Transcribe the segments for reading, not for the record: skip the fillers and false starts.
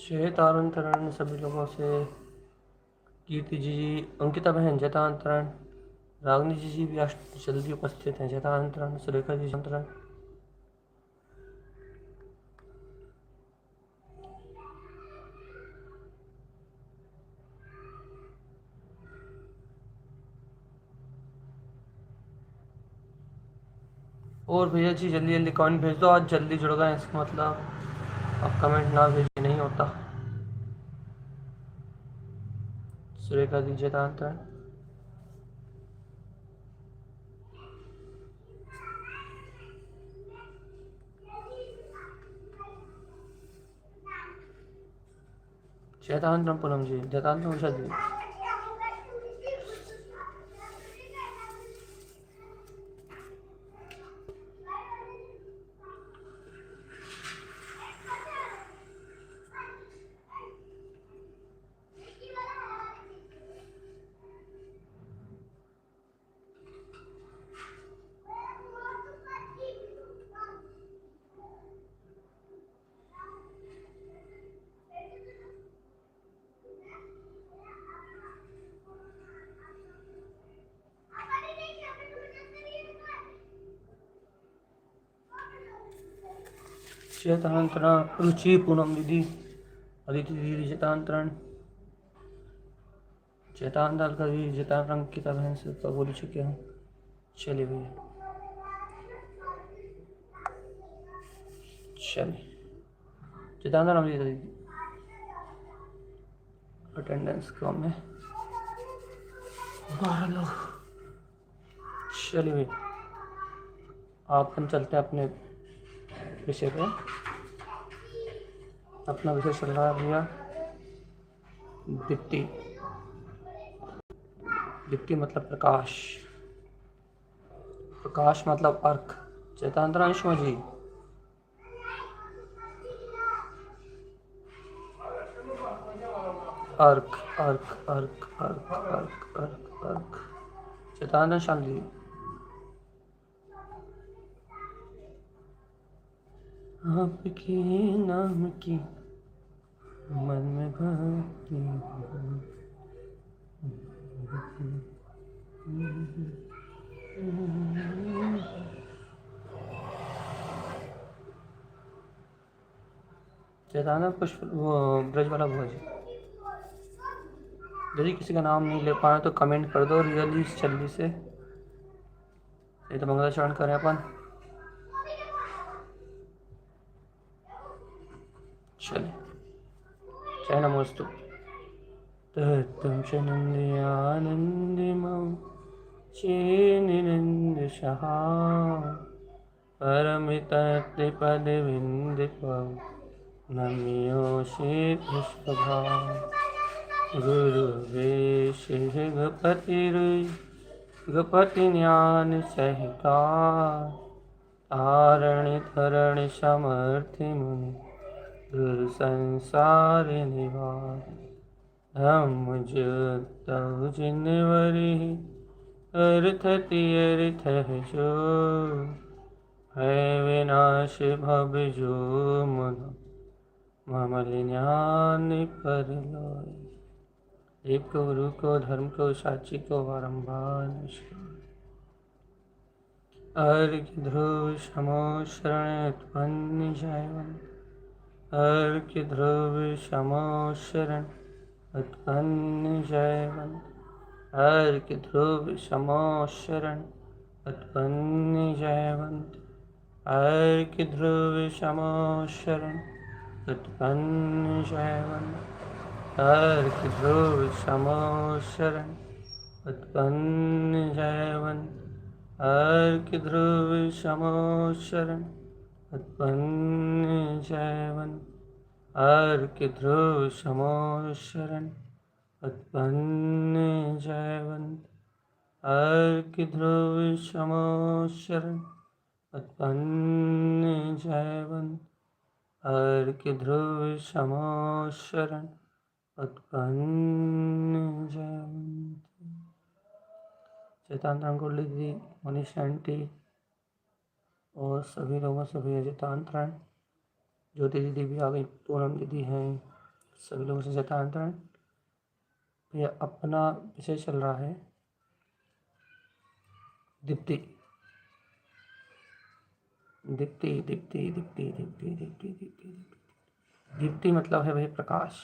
श्वेतांतरण सभी लोगों से, कीर्ति जी, अंकिता बहन जयतांतरण, रागनी जी भी आज जल्दी उपस्थित हैं जयतांतरण, सुरेखा जी जयतांतरण। और भैया जी जल्दी जल्दी कमेंट भेज दो, आज जल्दी जुड़ गए इसका मतलब अब कमेंट ना भेजिए नहीं होता। सुरेखा जी जयतांतरण। जयतांतरण पूनम जी, जयतांतरण उषा जी। जयतांतरण रुचि पूनम दीदी, अदिति दीदी जयतांतरण, जयतांतरण का भी जयतांतरण अंकिता बहन से तो बोल चुके हैं। चलिए भैया, चलिए जयतांतरण दीदी अटेंडेंस कम में 12 लोग। चलिए भैया अपन चलते हैं अपने विषय पे। अपना विषय चल रहा है भैया दीप्ति। दीप्ति मतलब प्रकाश, प्रकाश मतलब अर्क। चैतांतरा अंशुमा जी, अर्क अर्क अर्क अर्क अर्क अर्क अर्क। चैतांतरा श्याम जी, आपके नाम की मन में भक्ति। चैताना पुष्प वो ब्रज वाला भोज। यदि किसी का नाम नहीं ले पाए तो कमेंट कर दो रियली जल्दी से। ये तो मंगलाचरण करें अपन। चलिए जय नमोस्तु। तत्त्वं च नन्द्यानन्दिमं चेन्निनन्दशः परमितत्रिपदविन्दिपं नम्योषितुष्टभा गुरुवेशिः गपतिज्ञानसहिता तारणि समर्थिमुनि गुरु संसार निवार। धम्म ज्योतौ जिनवरी अर्थति अर्थ जो है विनाश भव जो मन ममल ज्ञान पर लोय। देव को, गुरु को, धर्म को, साक्षी को बारंबार नमस्कार। अर्घ्य ध्रुव समो शरण उत्पन्न जायवन्, अर्घ्य ध्रुव समो शरण उत्पन्न जायवन्, अर्घ्य ध्रुव समो शरण उत्पन्न जायवन्, अर्घ्य ध्रुव समो शरण उत्पन्न जायवन्, अर्घ्य ध्रुव समो शरण उत्पन्न जायवन्, अर्घ्य ध्रुव समो शरण उत्पन्न जायवन्, अर्घ्य ध्रुव समो शरण उत्पन्न जायवन्, अर्घ्य ध्रुव समो शरण उत्पन्न जायवन्, अर्घ्य ध्रुव समो शरण उत्पन्न जायवन्। चैतांतरण अंकुर दीदी, मनीष आंटी और सभी लोगों से भी चैतांतरण। ज्योति दीदी भी आ गई, पूनम दीदी हैं, सभी लोगों से जतांतरण। यह अपना विषय चल रहा है दीप्ति। दीप्ति दीप्ति दीप्ति दीप्ति दीप्ति दीप्ति दीप्ति मतलब है भाई प्रकाश।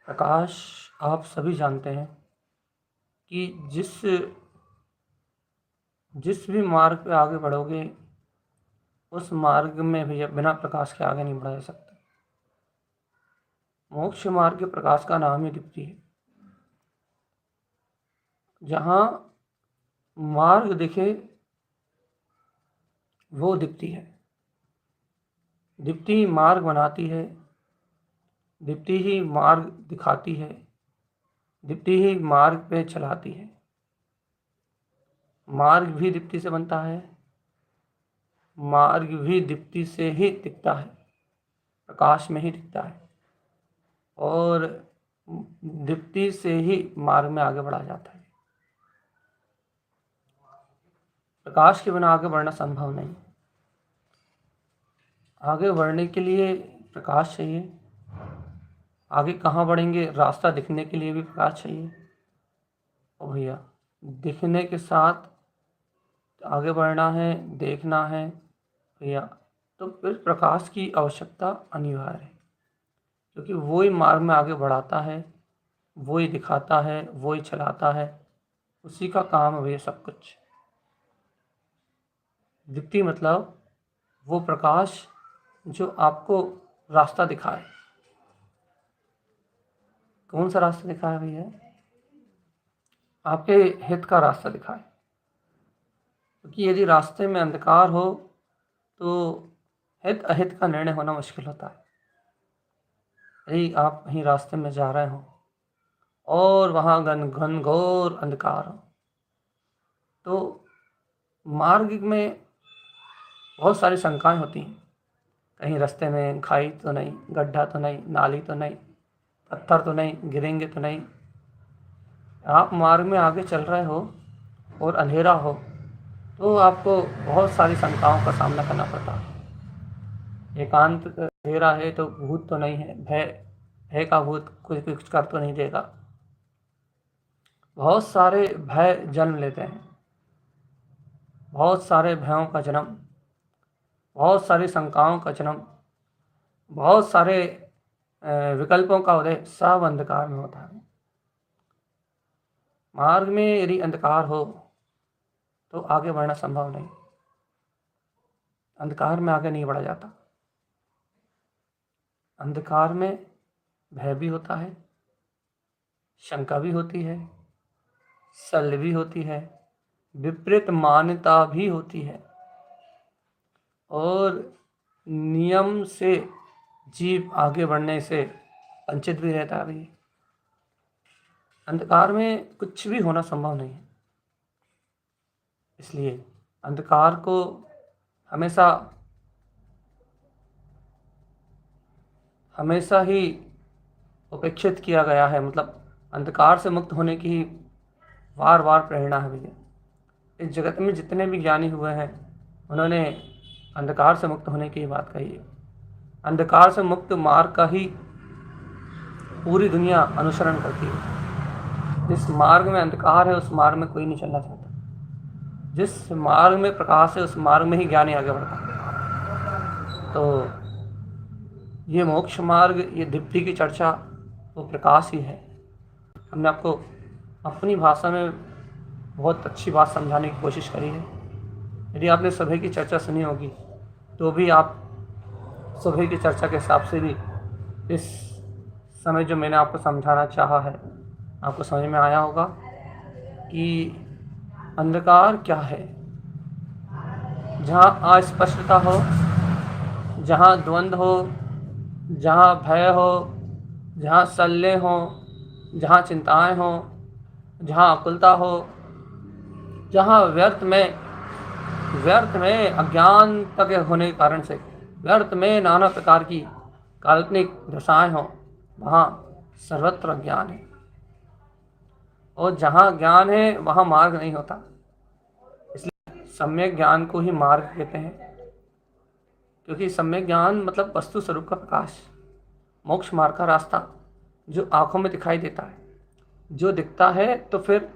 प्रकाश आप सभी जानते हैं कि जिस भी मार्ग पे आगे बढ़ोगे उस मार्ग में भैया बिना प्रकाश के आगे नहीं बढ़ा जा सकता। मोक्ष मार्ग के प्रकाश का नाम ही दीप्ति है। जहाँ मार्ग दिखे वो दीप्ति है। दीप्ति मार्ग बनाती है, दीप्ति ही मार्ग दिखाती है, दीप्ति ही मार्ग पे चलाती है। मार्ग भी दीप्ति से बनता है, मार्ग भी दीप्ति से ही दिखता है, प्रकाश में ही दिखता है, और दीप्ति से ही मार्ग में आगे बढ़ा जाता है। प्रकाश के बिना आगे बढ़ना संभव नहीं। आगे बढ़ने के लिए प्रकाश चाहिए। आगे कहाँ बढ़ेंगे, रास्ता दिखने के लिए भी प्रकाश चाहिए। और भैया दिखने के साथ आगे बढ़ना है, देखना है भैया, तो फिर प्रकाश की आवश्यकता अनिवार्य है, क्योंकि वो ही मार्ग में आगे बढ़ाता है, वो ही दिखाता है, वो ही चलाता है, उसी का काम है भैया सब कुछ। दीप्ति मतलब वो प्रकाश जो आपको रास्ता दिखाए। कौन सा रास्ता दिखाए भैया? आपके हित का रास्ता दिखाए। क्योंकि यदि रास्ते में अंधकार हो तो हित अहित का निर्णय होना मुश्किल होता है। यदि आप कहीं रास्ते में जा रहे हो और वहाँ घनघोर अंधकार हो तो मार्ग में बहुत सारी शंकाएं होती हैं। कहीं रास्ते में खाई तो नहीं, गड्ढा तो नहीं, नाली तो नहीं, पत्थर तो नहीं, गिरेंगे तो नहीं। आप मार्ग में आगे चल रहे हो और अंधेरा हो तो आपको बहुत सारी शंकाओं का सामना करना पड़ता है। एकांत अंधेरा है तो भूत तो नहीं है, भय का भूत कुछ कर तो नहीं देगा। बहुत सारे भय जन्म लेते हैं, बहुत सारे भयों का जन्म, बहुत सारी शंकाओं का जन्म, बहुत सारे विकल्पों का उदय सब अंधकार में होता है। मार्ग में यदि अंधकार हो तो आगे बढ़ना संभव नहीं। अंधकार में आगे नहीं बढ़ा जाता। अंधकार में भय भी होता है, शंका भी होती है, शल्य भी होती है, विपरीत मान्यता भी होती है, और नियम से जीव आगे बढ़ने से वंचित भी रहता है। अंधकार में कुछ भी होना संभव नहीं है। इसलिए अंधकार को हमेशा ही उपेक्षित किया गया है। मतलब अंधकार से मुक्त होने की ही बार बार प्रेरणा है भैया। इस जगत में जितने भी ज्ञानी हुए हैं उन्होंने अंधकार से मुक्त होने की बात कही है। अंधकार से मुक्त मार्ग का ही पूरी दुनिया अनुसरण करती है। जिस मार्ग में अंधकार है उस मार्ग में कोई नहीं चलना चाहता। जिस मार्ग में प्रकाश है उस मार्ग में ही ज्ञानी आगे बढ़ता है। तो ये मोक्ष मार्ग, ये दीप्ति की चर्चा वो प्रकाश ही है। हमने आपको अपनी भाषा में बहुत अच्छी बात समझाने की कोशिश करी है। यदि आपने सभी की चर्चा सुनी होगी तो भी आप सभी की चर्चा के हिसाब से भी इस समय जो मैंने आपको समझाना चाहा है आपको समझ में आया होगा कि अंधकार क्या है। जहाँ अस्पष्टता हो, जहाँ द्वंद्व हो, जहाँ भय हो, जहाँ शल्य हो, जहाँ चिंताएं हो, जहाँ आकुलता हो, जहाँ व्यर्थ में अज्ञान तक होने के कारण से व्यर्थ में नाना प्रकार की काल्पनिक दशाएं हो, वहाँ सर्वत्र ज्ञान है। और जहाँ ज्ञान है वहाँ मार्ग नहीं होता। इसलिए सम्यक ज्ञान को ही मार्ग कहते हैं, क्योंकि सम्यक ज्ञान मतलब वस्तु स्वरूप का प्रकाश। मोक्ष मार्ग का रास्ता जो आँखों में दिखाई देता है, जो दिखता है तो फिर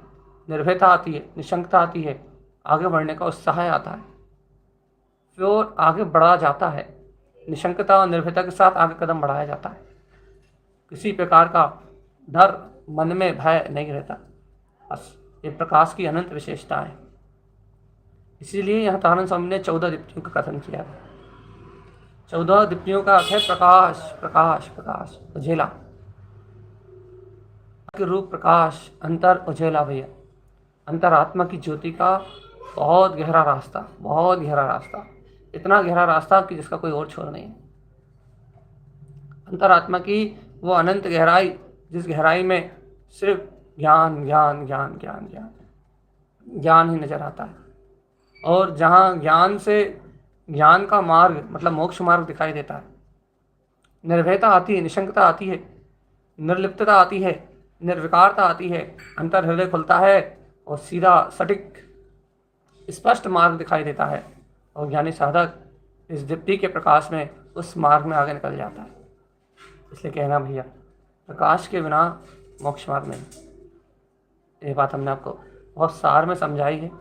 निर्भयता आती है, निशंकता आती है, आगे बढ़ने का उत्साह आता है, फिर आगे बढ़ा जाता है। निशंकता और निर्भयता के साथ आगे कदम बढ़ाया जाता है। किसी प्रकार का डर, मन में भय नहीं रहता। बस ये प्रकाश की अनंत विशेषता है। इसीलिए यहाँ तारण स्वामी ने 14 दीप्तियों का कथन किया है। 14 दीप्तियों का अर्थ है प्रकाश, प्रकाश, प्रकाश, उजेला के रूप प्रकाश, अंतर उजेला भैया, अंतरात्मा की ज्योति का बहुत गहरा रास्ता, बहुत गहरा रास्ता, इतना गहरा रास्ता कि जिसका कोई और छोर नहीं है। अंतरात्मा की वो अनंत गहराई, जिस गहराई में सिर्फ ज्ञान ज्ञान ज्ञान ज्ञान ज्ञान ज्ञान ही नजर आता है, और जहाँ ज्ञान से ज्ञान का मार्ग मतलब मोक्ष मार्ग दिखाई देता है। निर्भयता आती है, निशंकता आती है, निर्लिप्तता आती है, निर्विकारता आती है, अंतर हृदय खुलता है और सीधा सटीक स्पष्ट मार्ग दिखाई देता है, और ज्ञानी साधक इस दीप्ति के प्रकाश में उस मार्ग में आगे निकल जाता है। इसलिए कहना भैया, प्रकाश के बिना मोक्ष मार्ग नहीं। ये बात हमने आपको बहुत सार में समझाई है।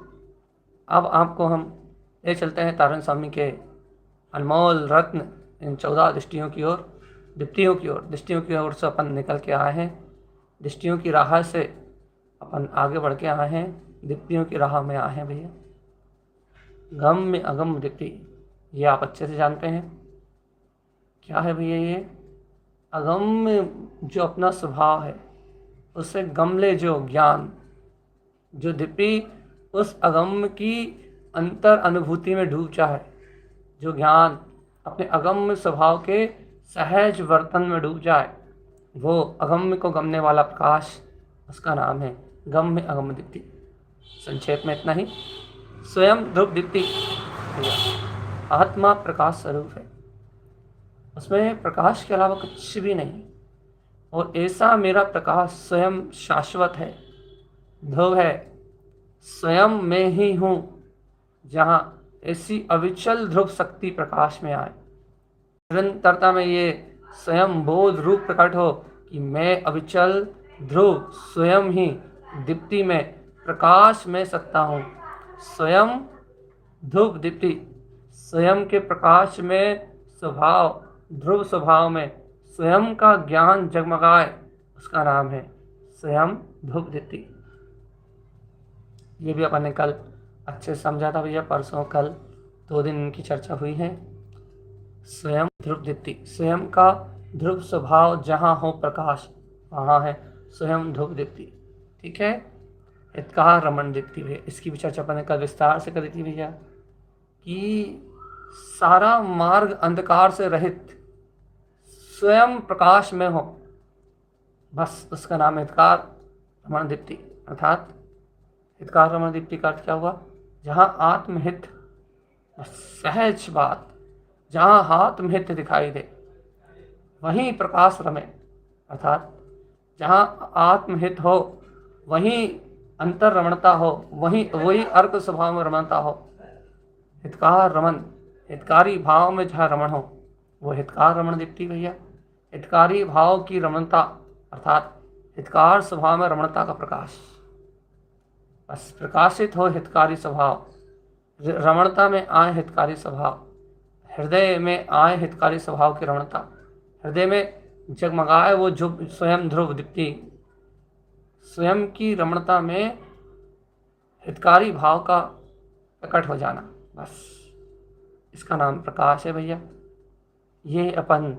अब आपको हम ले चलते हैं तारण स्वामी के अनमोल रत्न इन 14 दृष्टियों की ओर, दृष्टियों की ओर से अपन निकल के आए हैं। दृष्टियों की राह से अपन आगे बढ़ के आए हैं, दीप्तियों की राह में आए हैं भैया। गम में अगम दीप्ति, ये आप अच्छे से जानते हैं। क्या है भैया ये? अगम में जो अपना स्वभाव है, उससे गमले जो ज्ञान, जो दीप्ति उस अगम की अंतर अनुभूति में डूब जाए, जो ज्ञान अपने अगम्य स्वभाव के सहज वर्तन में डूब जाए, वो अगम्य को गमने वाला प्रकाश, उसका नाम है गम्य अगम दीप्ति। संक्षेप में इतना ही। स्वयं ध्रुव दीप्ति आत्मा प्रकाश स्वरूप है, उसमें प्रकाश के अलावा कुछ भी नहीं। और ऐसा मेरा प्रकाश स्वयं शाश्वत है, ध्रुव है, स्वयं में ही हूँ, जहाँ ऐसी अविचल ध्रुव शक्ति प्रकाश में आए, निरंतरता में ये स्वयं बोध रूप प्रकट हो कि मैं अविचल ध्रुव स्वयं ही दीप्ति में प्रकाश में सत्ता हूँ। स्वयं ध्रुव दीप्ति, स्वयं के प्रकाश में स्वभाव, ध्रुव स्वभाव में स्वयं का ज्ञान जगमगाए, उसका नाम है स्वयं ध्रुव दीप्ति। ये भी अपन ने कल अच्छे से समझा था भैया, परसों कल 2 दिन की चर्चा हुई है। स्वयं ध्रुव दीप्ति, स्वयं का ध्रुव स्वभाव जहाँ हो प्रकाश, वहाँ है स्वयं ध्रुव दीप्ति। ठीक है। हितकार रमण दीप्ति भैया, इसकी भी चर्चा अपन ने कल विस्तार से करी थी भैया, कि सारा मार्ग अंधकार से रहित स्वयं प्रकाश में हो, बस उसका नाम है हितकार रमण दीप्ति। अर्थात हितकार रमण दीप्ति का अर्थ क्या हुआ? जहाँ आत्महित, सहज बात, जहाँ आत्महित दिखाई दे वहीं प्रकाश रमे। अर्थात जहाँ आत्महित हो वहीं अंतर रमणता हो, वही अर्क स्वभाव में रमणता हो। हितकार रमन, हितकारी भाव में जहाँ रमण हो, वो हितकार रमण दीप्ति भैया। हितकारी भाव की रमणता अर्थात हितकार स्वभाव में रमणता का प्रकाश, बस प्रकाशित हो हितकारी स्वभाव, रमणता में आए हितकारी स्वभाव, हृदय में आए हितकारी स्वभाव की रमणता, हृदय में जगमगाए वो जो स्वयं ध्रुव दीप्ति, स्वयं की रमणता में हितकारी भाव का प्रकट हो जाना, बस इसका नाम प्रकाश है भैया। ये अपन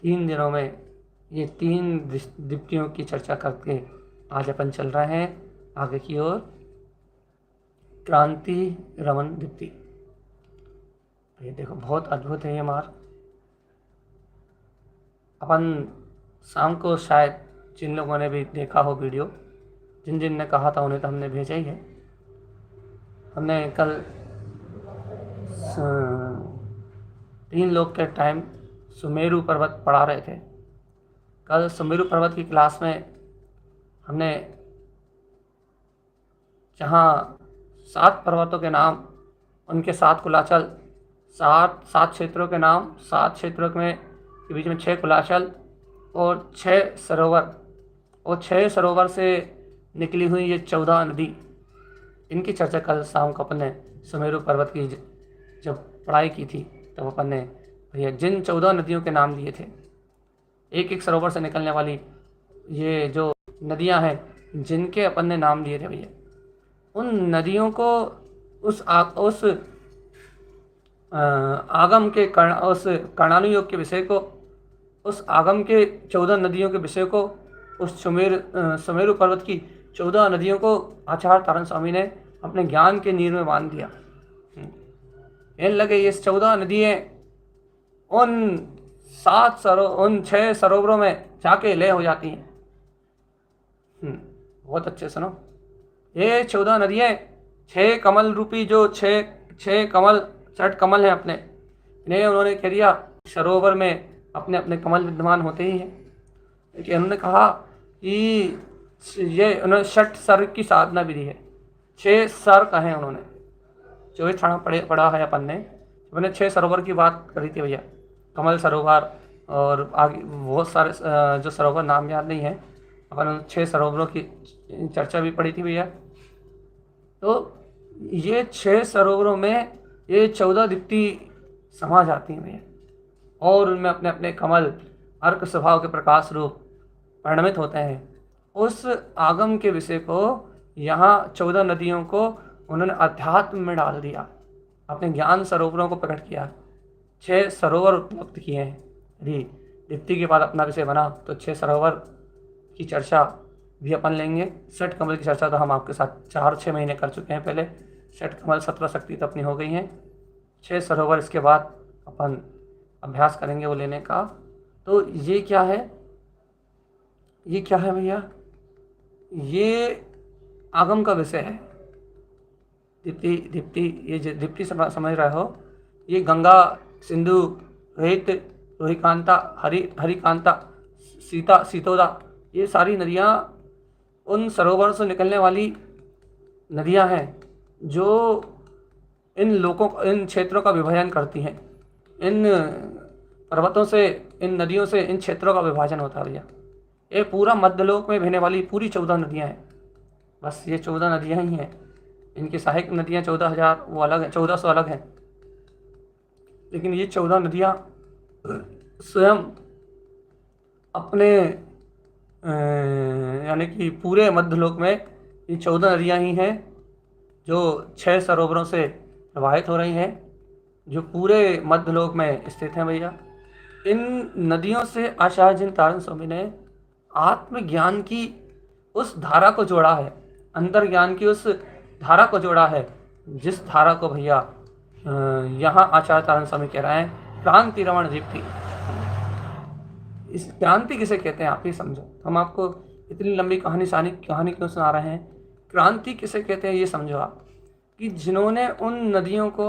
3 दिनों में ये 3 दीप्तियों की चर्चा करके आज अपन चल रहे हैं आगे की ओर। क्रांति रमन दीप्ति, ये देखो बहुत अद्भुत है ये मार्ग। अपन शाम को शायद जिन लोगों ने भी देखा हो वीडियो, जिन ने कहा था उन्हें तो हमने भेजा ही है। हमने कल 3 लोग के टाइम सुमेरु पर्वत पढ़ा रहे थे। कल सुमेरु पर्वत की क्लास में हमने जहाँ 7 पर्वतों के नाम, उनके 7 कुलाचल, 7 क्षेत्रों के नाम, 7 क्षेत्रों में के बीच में 6 कुलाचल और 6 सरोवर, और 6 सरोवर से निकली हुई ये 14 नदी, इनकी चर्चा कल शाम को अपन ने सुमेरु पर्वत की जब पढ़ाई की थी तब अपन ने भैया जिन 14 नदियों के नाम दिए थे, एक एक सरोवर से निकलने वाली ये जो नदियां हैं जिनके अपन ने नाम दिए थे भैया, उन नदियों को उस आगम के उस कर्णानु योग के विषय को, उस आगम के 14 नदियों के विषय को, उस सुमेरु पर्वत की 14 नदियों को आचार्य तारण स्वामी ने अपने ज्ञान के नीर में बांध दिया। कहने लगे ये 14 नदियाँ उन 6 सरोवरों में जाके लय हो जाती हैं। बहुत अच्छे सुनो, ये 14 नदियाँ 6 कमल रूपी जो 6 कमल, 6 कमल हैं अपने, इन्हें उन्होंने कह दिया सरोवर में अपने अपने कमल विद्यमान होते ही हैं। लेकिन उन्होंने कहा कि ये उन्होंने 6 सर्ग की साधना विधि है, 6 सर्ग कहे उन्होंने, जो भी पढ़ा है अपन ने, मैंने 6 सरोवर की बात करी थी भैया, कमल सरोवर और आगे बहुत सारे जो सरोवर नाम याद नहीं है, अपन उन 6 सरोवरों की चर्चा भी पड़ी थी भैया। तो ये 6 सरोवरों में ये 14 दीप्ति समा जाती हैं भैया, और उनमें अपने अपने कमल अर्क स्वभाव के प्रकाश रूप परिणमित होते हैं। उस आगम के विषय को यहाँ 14 नदियों को उन्होंने अध्यात्म में डाल दिया, अपने ज्ञान सरोवरों को प्रकट किया, 6 सरोवर उपलब्ध किए हैं। यदि दीप्ति के बाद अपना विषय बना तो 6 सरोवर की चर्चा भी अपन लेंगे। 6 कमल की चर्चा तो हम आपके साथ 4-6 महीने कर चुके हैं पहले। 6 कमल 17 शक्ति तो अपनी हो गई हैं। 6 सरोवर इसके बाद अपन अभ्यास करेंगे वो लेने का। तो ये क्या है, ये क्या है भैया, ये आगम का विषय है। दीप्ति ये दीप्ति समझ रहे हो, ये गंगा, सिंधु, रोहित, रोहिकांता, हरिकांता, सीता, सीतोदा, ये सारी नदियाँ उन सरोवरों से निकलने वाली नदियाँ हैं जो इन क्षेत्रों का विभाजन करती हैं। इन पर्वतों से, इन नदियों से इन क्षेत्रों का विभाजन होता है भैया। ये पूरा मध्यलोक में बहने वाली पूरी 14 नदियाँ हैं। बस ये 14 नदियाँ ही हैं। इनकी सहायक नदियाँ 14,000 वो अलग हैं, 1400 अलग हैं। लेकिन ये 14 नदियाँ स्वयं अपने यानी कि पूरे मध्यलोक में ये 14 नदियाँ ही हैं जो 6 सरोवरों से प्रवाहित हो रही हैं, जो पूरे मध्यलोक में स्थित हैं भैया। इन नदियों से आचार्य जिन तारण स्वामी ने आत्मज्ञान की उस धारा को जोड़ा है, अंतर ज्ञान की उस धारा को जोड़ा है, जिस धारा को भैया यहाँ आचार्य तारण स्वामी कह रहे हैं क्रांति रमण दीप्ति। इस क्रांति किसे कहते हैं आप ही समझो। हम आपको इतनी लंबी कहानी क्यों सुना रहे हैं, क्रांति किसे कहते हैं ये समझो आप, कि जिन्होंने उन नदियों को,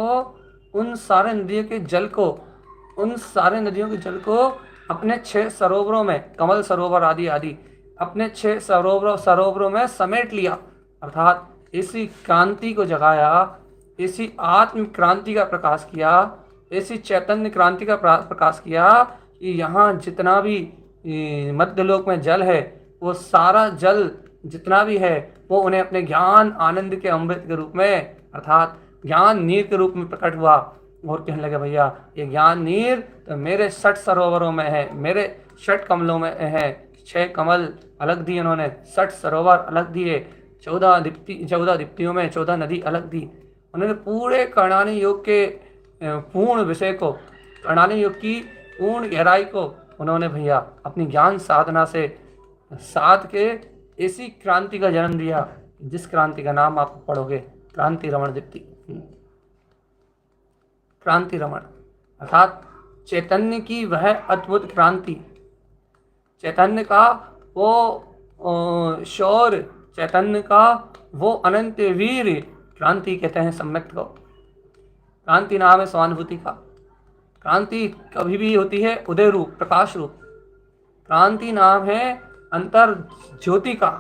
उन सारे नदियों के जल को अपने 6 सरोवरों में, कमल सरोवर आदि आदि अपने 6 सरोवरों में समेट लिया, अर्थात इसी क्रांति को जगाया, इसी आत्म क्रांति का प्रकाश किया, ऐसी चैतन्य क्रांति का प्रकाश किया कि यहाँ जितना भी मध्यलोक में जल है, वो सारा जल जितना भी है वो उन्हें अपने ज्ञान आनंद के अमृत के रूप में, अर्थात ज्ञान नीर के रूप में प्रकट हुआ। और कहने लगे भैया ये ज्ञान नीर तो मेरे 6 सरोवरों में है, मेरे 6 कमलों में है। 6 कमल अलग दिए उन्होंने, 6 सरोवर अलग दिए, 14 दीप्तियों में 14 नदी अलग दी। उन्होंने पूरे कर्णानी योग के पूर्ण विषय को, कर्णानी योग की पूर्ण गहराई को उन्होंने भैया अपनी ज्ञान साधना से साध के ऐसी क्रांति का जन्म दिया, जिस क्रांति का नाम आप पढ़ोगे क्रांति रमण दीप्ति। क्रांति रमण अर्थात चैतन्य की वह अद्भुत क्रांति, चैतन्य का वो शौर्य, चैतन्य का वो अनंत वीर क्रांति कहते हैं सम्यक को। क्रांति नाम है स्वानुभूति का। क्रांति कभी भी होती है उदय रूप, प्रकाश रूप। क्रांति नाम है अंतर ज्योति का।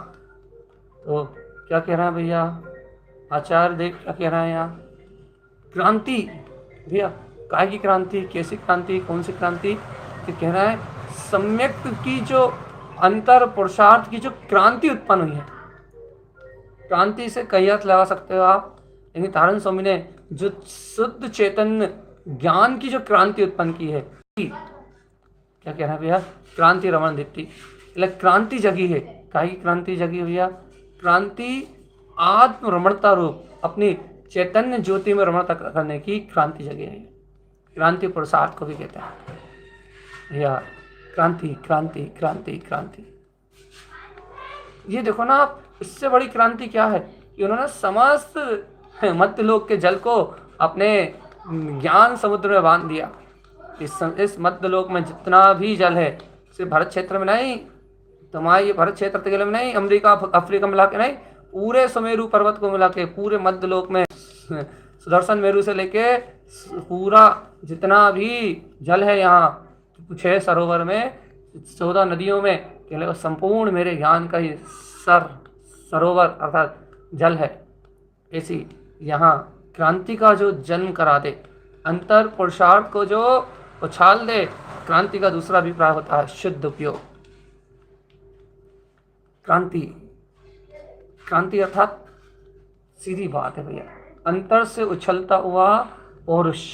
तो क्या कह रहे हैं भैया आचार्य देव, क्या कह रहे हैं यहाँ, क्रांति भैया काय की क्रांति, कैसी क्रांति, कौन सी क्रांति, कि कह रहा है सम्यक की जो अंतर पुरुषार्थ की जो क्रांति उत्पन्न हुई है, क्रांति से कई अर्थ लगा सकते हो आप, लेकिन तारण स्वामी ने जो शुद्ध चैतन्य ज्ञान की जो क्रांति उत्पन्न की है, क्या कह रहे हैं भैया, क्रांति रमण दीप्ति, क्रांति जगी है। काहे की क्रांति जगी भैया? क्रांति आत्म रमणता रूप अपनी चैतन्य ज्योति में रमणता करने की क्रांति जगी है। क्रांति पुरुषार्थ को भी कहते हैं भैया। क्रांति क्रांति क्रांति क्रांति, ये देखो ना आप, इससे बड़ी क्रांति क्या है कि उन्होंने समस्त मध्यलोक के जल को अपने ज्ञान समुद्र में बांध दिया। इस मध्यलोक में जितना भी जल है, सिर्फ भारत क्षेत्र में नहीं, तुम्हारे ये भारत क्षेत्र के में नहीं, अमेरिका अफ्रीका मिला के नहीं, पूरे सुमेरु पर्वत को मिला के पूरे मध्यलोक में सुदर्शन मेरु से लेके पूरा जितना भी जल है यहाँ 6 सरोवर में, 14 नदियों में, केवल संपूर्ण मेरे ज्ञान का ही सरोवर अर्थात जल है। ऐसी यहाँ क्रांति का जो जन्म करा दे, अंतर पुरुषार्थ को जो उछाल दे, क्रांति का दूसरा अभिप्राय होता है शुद्ध उपयोग। क्रांति, क्रांति अर्थात सीधी बात है भैया, अंतर से उछलता हुआ पौरुष।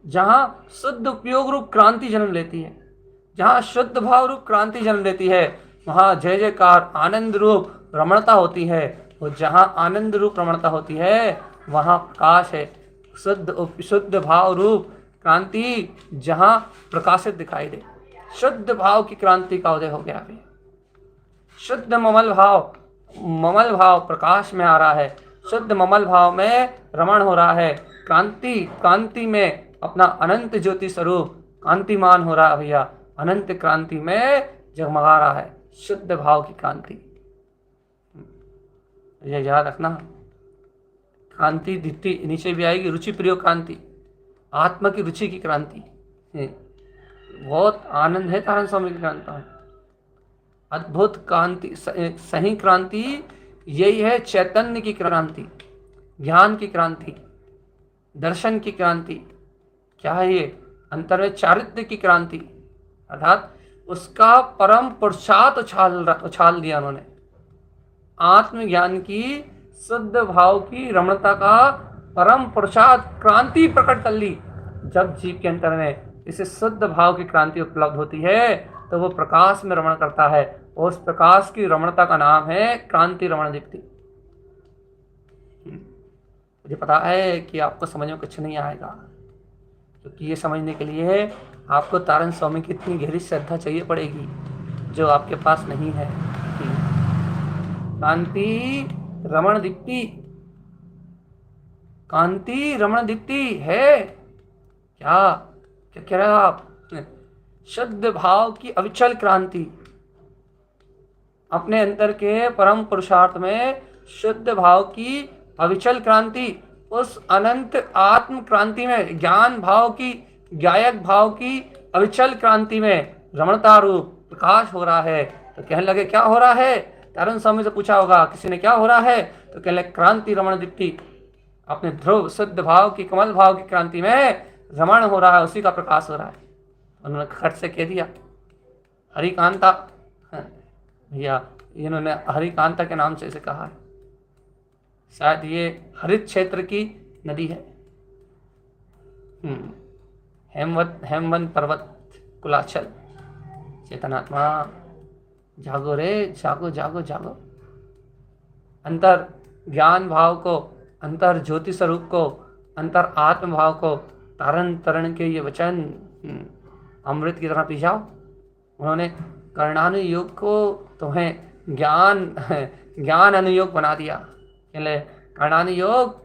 जहां शुद्ध उपयोग रूप क्रांति जन्म लेती है, जहां शुद्ध भाव रूप क्रांति जन्म लेती है, वहां जय जयकार आनंद रूप रमणता होती है। और जहां आनंद रूप रमणता होती है वहां प्रकाश है। शुद्ध भाव रूप क्रांति जहां प्रकाशित दिखाई दे, शुद्ध भाव की क्रांति का उदय हो गया अभी। शुद्ध ममल भाव प्रकाश में आ रहा है, शुद्ध ममल भाव में रमण हो रहा है। क्रांति में अपना अनंत ज्योति स्वरूप कांतिमान हो रहा है भैया, अनंत क्रांति में जगमगा रहा है, शुद्ध भाव की क्रांति। ये याद रखना, क्रांति दीप्ति नीचे भी आएगी, रुचि प्रयोग क्रांति, आत्मा की रुचि की क्रांति। बहुत आनंद है तारण स्वामी की क्रांति, अद्भुत क्रांति, सही क्रांति यही है, चैतन्य की क्रांति, ज्ञान की क्रांति, दर्शन की क्रांति। क्या है ये? अंतर में चारित्र्य की क्रांति, अर्थात उसका परम पुरुषार्थ उछाल दिया उन्होंने। आत्मज्ञान की शुद्ध भाव की रमणता का परम पुरुषार्थ क्रांति प्रकट कर ली। जब जीव के अंतर में इसे शुद्ध भाव की क्रांति उपलब्ध होती है तो वो प्रकाश में रमण करता है, और उस प्रकाश की रमणता का नाम है क्रांति रमण दीप्ति। मुझे पता है कि आपको समझ में कुछ नहीं आएगा, क्योंकि ये समझने के लिए आपको तारण स्वामी की इतनी गहरी श्रद्धा चाहिए पड़ेगी जो आपके पास नहीं है। कांति रमण दीप्ति, कांति रमण दीप्ति है क्या? क्या कह रहे हो आप? शुद्ध भाव की अविचल क्रांति, अपने अंतर के परम पुरुषार्थ में शुद्ध भाव की अविचल क्रांति, उस अनंत आत्म क्रांति में, ज्ञान भाव की, गायक भाव की अविचल क्रांति में रमणता रूप प्रकाश हो रहा है। तो कहने लगे क्या हो रहा है? तारण स्वामी से पूछा होगा किसी ने क्या हो रहा है, तो कहने लगे क्रांति रमण दीप्ति, अपने ध्रुव शुद्ध भाव की, कमल भाव की क्रांति में रमण हो रहा है, उसी का प्रकाश हो रहा है। उन्होंने खट से कह दिया हरिकांता, भैया इन्होंने हरिकांता के नाम से इसे कहा है, शायद ये हरित क्षेत्र की नदी है। हेमवंत पर्वत कुलाचल, चेतनात्मा जागो रे, जागो जागो जागो। अंतर ज्ञान भाव को, अंतर ज्योति स्वरूप को, अंतर आत्म भाव को तारण तरण के ये वचन अमृत की तरह पी जाओ। उन्होंने कर्णानुयोग को तुम्हें ज्ञान अनुयोग बना दिया। कर्णानुयोग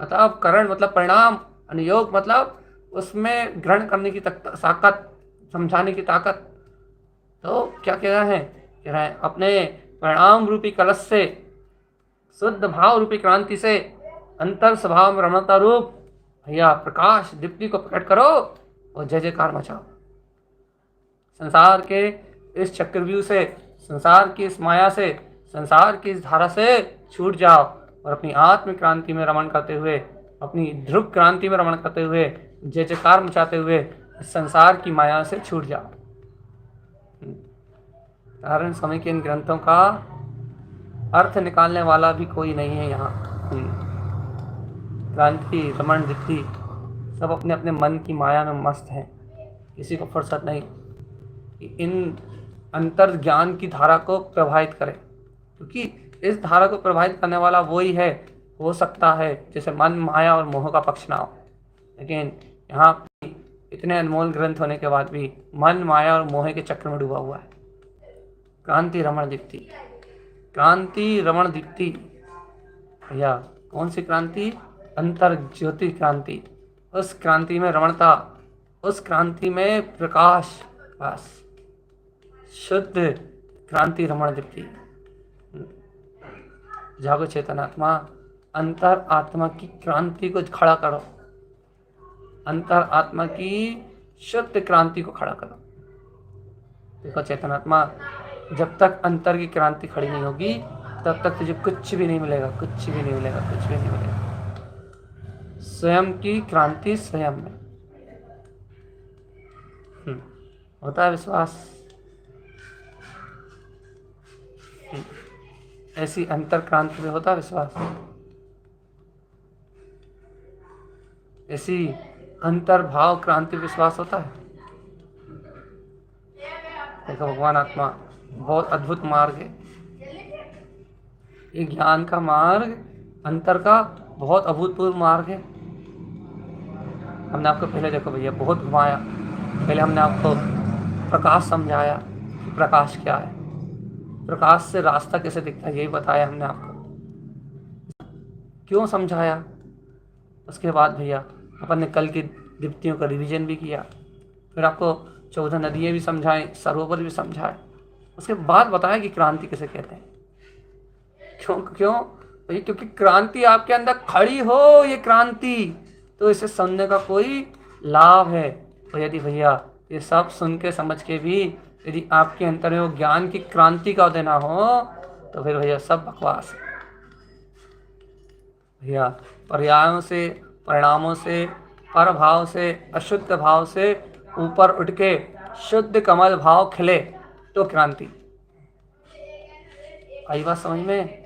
मतलब करण मतलब परिणाम, अनुयोग मतलब उसमें ग्रहण करने की ताकत, समझाने की ताकत। तो क्या कह रहे हैं? अपने परिणाम रूपी कलश से, शुद्ध भाव रूपी क्रांति से अंतर स्वभाव में रमणता रूप भैया प्रकाश दीप्ति को प्रकट करो और जय जयकार मचाओ। संसार के इस चक्रव्यूह से, संसार की इस माया से, संसार की इस धारा से छूट जाओ और अपनी आत्म क्रांति में रमण करते हुए, अपनी ध्रुव क्रांति में रमण करते हुए, जय जयकार मचाते हुए इस संसार की माया से छूट जाओ। नारायण स्वामी के इन ग्रंथों का अर्थ निकालने वाला भी कोई नहीं है यहाँ। क्रांति, रमण दीप्ति सब अपने अपने मन की माया में मस्त हैं, किसी को फुर्सत नहीं कि इन अंतर ज्ञान की धारा को प्रभावित करे, क्योंकि इस धारा को प्रभावित करने वाला वही है, हो सकता है जैसे मन, माया और मोह का पक्ष ना हो। लेकिन यहाँ इतने अनमोल ग्रंथ होने के बाद भी मन, माया और मोह के चक्र में डूबा हुआ है। क्रांति रमण दीप्ति, क्रांति रमण दीप्ति, भैया कौन सी क्रांति? अंतर ज्योति क्रांति। उस क्रांति में रमणता, उस क्रांति में प्रकाश, बस शुद्ध क्रांति रमण दीप्ति। जागो चेतनात्मा, अंतर आत्मा की क्रांति को खड़ा करो, अंतर आत्मा की शुद्ध क्रांति को खड़ा करो। देखो चेतनात्मा, जब तक अंतर की क्रांति खड़ी नहीं होगी तब तक तुझे कुछ भी नहीं मिलेगा, कुछ भी नहीं मिलेगा, कुछ भी नहीं मिलेगा। स्वयं की क्रांति स्वयं में होता है विश्वास। ऐसी अंतर क्रांति में होता है विश्वास, ऐसी अंतर्भाव क्रांति विश्वास होता है। देखो भगवान आत्मा बहुत अद्भुत मार्ग है, ये ज्ञान का मार्ग, अंतर का बहुत अभूतपूर्व मार्ग है। हमने आपको पहले देखो भैया बहुत घुमाया, पहले हमने आपको प्रकाश समझाया कि प्रकाश क्या है, प्रकाश से रास्ता कैसे दिखता है यही बताया हमने आपको, क्यों समझाया। उसके बाद भैया अपन ने कल की दीप्तियों का रिवीजन भी किया, फिर आपको 14 नदियाँ भी समझाएं, सरोवर भी समझाए, उसके बाद बताया कि क्रांति किसे कहते हैं। क्यों क्यों भैया? क्योंकि क्रांति आपके अंदर खड़ी हो, ये क्रांति, तो इसे सुनने का कोई लाभ है। तो यदि भैया ये सब सुन के समझ के भी यदि आपके अंतर में वो ज्ञान की क्रांति का उदय ना हो तो फिर भैया सब बकवास है। भैया पर्यायों से, परिणामों से, परभाव से, अशुद्ध भाव से ऊपर उठ के शुद्ध कमल भाव खिले तो क्रांति। आई बात समझ में?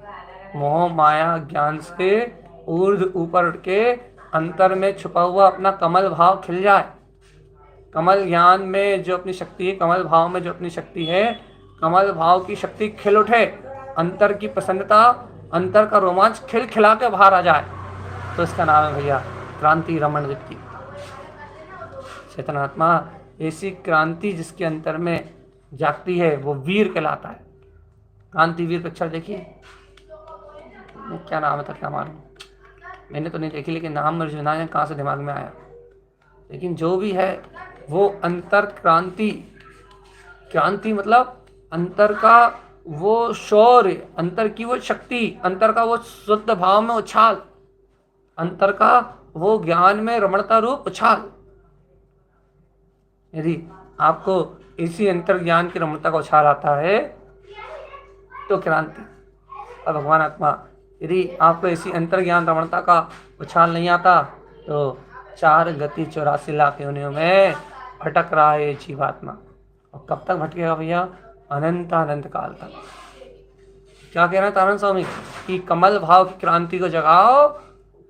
मोह माया ज्ञान से ऊर्ध्व ऊपर उठ के अंतर में छुपा हुआ अपना कमल भाव खिल जाए। कमल ज्ञान में जो अपनी शक्ति है, कमल भाव में जो अपनी शक्ति है, कमल भाव की शक्ति खिल उठे, अंतर की प्रसन्नता, अंतर का रोमांच खिल खिला के बाहर आ जाए, तो इसका नाम है भैया क्रांति रमण दीप्ति। चेतनात्मा ऐसी क्रांति जिसके अंतर में जागती है वो वीर कहलाता है। क्रांति वीर पिक्चर देखिए, क्या नाम था क्या मालूम, मैंने तो नहीं देखी, लेकिन नाम मुझे सुना है, कहाँ से दिमाग में आया। लेकिन जो भी है वो अंतर क्रांति, क्रांति मतलब अंतर का वो शौर्य, अंतर की वो शक्ति, अंतर का वो शुद्ध भाव में उछाल, अंतर का वो ज्ञान में रमणता रूप उछाल। यदि आपको इसी अंतर ज्ञान की रमणता का उछाल आता है तो क्रांति। और भगवान आत्मा यदि आपको इसी अंतर ज्ञान रमणता का उछाल नहीं आता तो 4 गति 84 लाख योनियों में भटक रहा है जीवात्मा। और कब तक भटकेगा भैया? अनंत अनंत काल तक। क्या कह रहे हैं तारण स्वामी कि कमल भाव की क्रांति को जगाओ,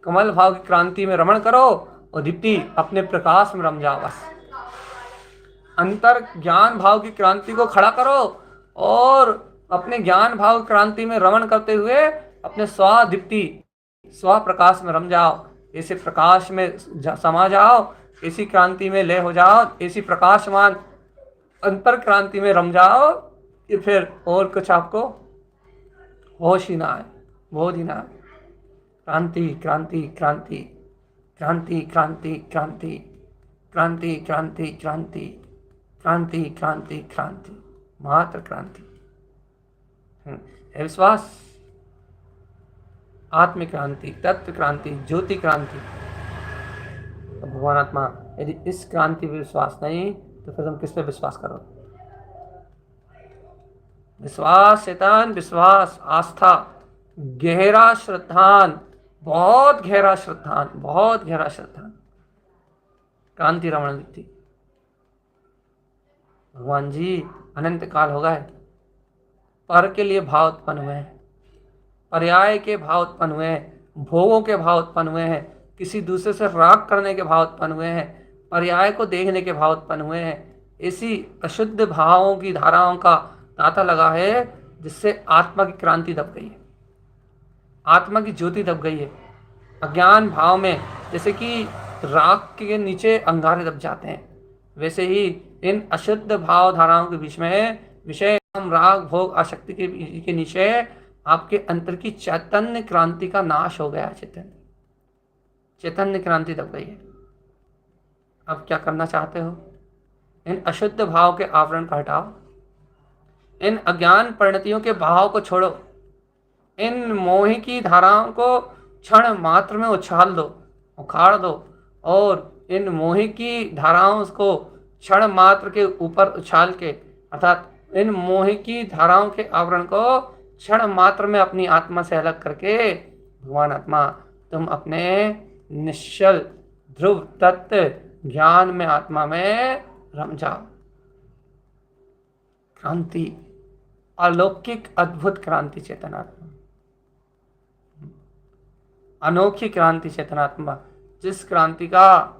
कमल भाव की क्रांति में रमण करो और दीप्ति अपने प्रकाश में रम जाओ। बस अंतर ज्ञान भाव की क्रांति को खड़ा करो और अपने ज्ञान भाव क्रांति में रमण करते हुए अपने स्व दीप्ति, स्व प्रकाश में रम जाओ। ऐसे प्रकाश में समा जाओ, इसी क्रांति में लय हो जाओ, इसी प्रकाशमान अंतर क्रांति में रम जाओ कि फिर और कुछ आपको होश ही ना आए, बोध ही ना आए। क्रांति क्रांति क्रांति क्रांति क्रांति क्रांति क्रांति क्रांति क्रांति क्रांति क्रांति क्रांति, मात्र क्रांति। विश्वास, आत्म क्रांति, तत्व क्रांति, ज्योति क्रांति। तो भगवान आत्मा यदि इस क्रांति पर विश्वास नहीं तो फिर तुम किस पे विश्वास करो? विश्वास चेतन, विश्वास, आस्था, गहरा श्रद्धान, बहुत गहरा श्रद्धान, बहुत गहरा श्रद्धान। क्रांति रमण दीप्ति। भगवान जी अनंत काल हो गए, पर के लिए भाव उत्पन्न हुए हैं, पर्याय के भाव उत्पन्न हुए हैं, भोगों के भाव उत्पन्न हुए हैं, किसी दूसरे से राग करने के भाव उत्पन्न हुए हैं, पर्याय को देखने के भाव उत्पन्न हुए हैं। इसी अशुद्ध भावों की धाराओं का तांता लगा है, जिससे आत्मा की क्रांति दब गई है, आत्मा की ज्योति दब गई है। अज्ञान भाव में जैसे कि राख के नीचे अंगारे दब जाते हैं, वैसे ही इन अशुद्ध भाव धाराओं के बीच में विषय राग भोग आसक्ति के नीचे आपके अंतर की चैतन्य क्रांति का नाश हो गया। चैतन्य क्रांति दब गई है। अब क्या करना चाहते हो? इन अशुद्ध भाव के आवरण को हटाओ, इन अज्ञान परिणतियों के भाव को छोड़ो, इन मोह की धाराओं को क्षण मात्र में उछाल दो, उखाड़ दो, और इन मोह की धाराओं को क्षण मात्र के ऊपर उछाल के, अर्थात इन मोह की धाराओं के आवरण को क्षण मात्र में अपनी आत्मा से अलग करके, भगवान आत्मा तुम अपने निश्चल ध्रुव तत्व ज्ञान में आत्मा में रम जाओ। क्रांति, अलौकिक अद्भुत क्रांति चेतनात्मा, अनोखी क्रांति चेतनात्मा, जिस क्रांति का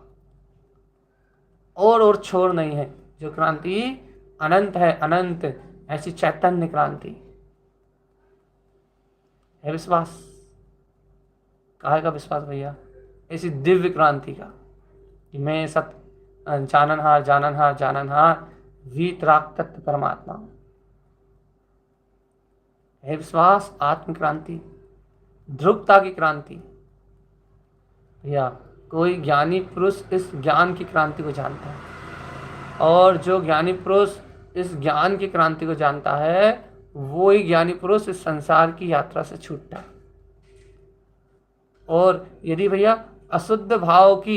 और छोर नहीं है, जो क्रांति अनंत है, अनंत, ऐसी चैतन्य क्रांति है। विश्वास काहे का विश्वास भैया? ऐसी दिव्य क्रांति का कि मैं सत जाननहार जाननहार जाननहार वीतराग तत्व परमात्मा है। विश्वास आत्म क्रांति, ध्रुवता की क्रांति। या कोई ज्ञानी पुरुष इस ज्ञान की क्रांति को जानता है, और जो ज्ञानी पुरुष इस ज्ञान की क्रांति को जानता है, वो ही ज्ञानी पुरुष इस संसार की यात्रा से छूटता है। और यदि भैया अशुद्ध भाव की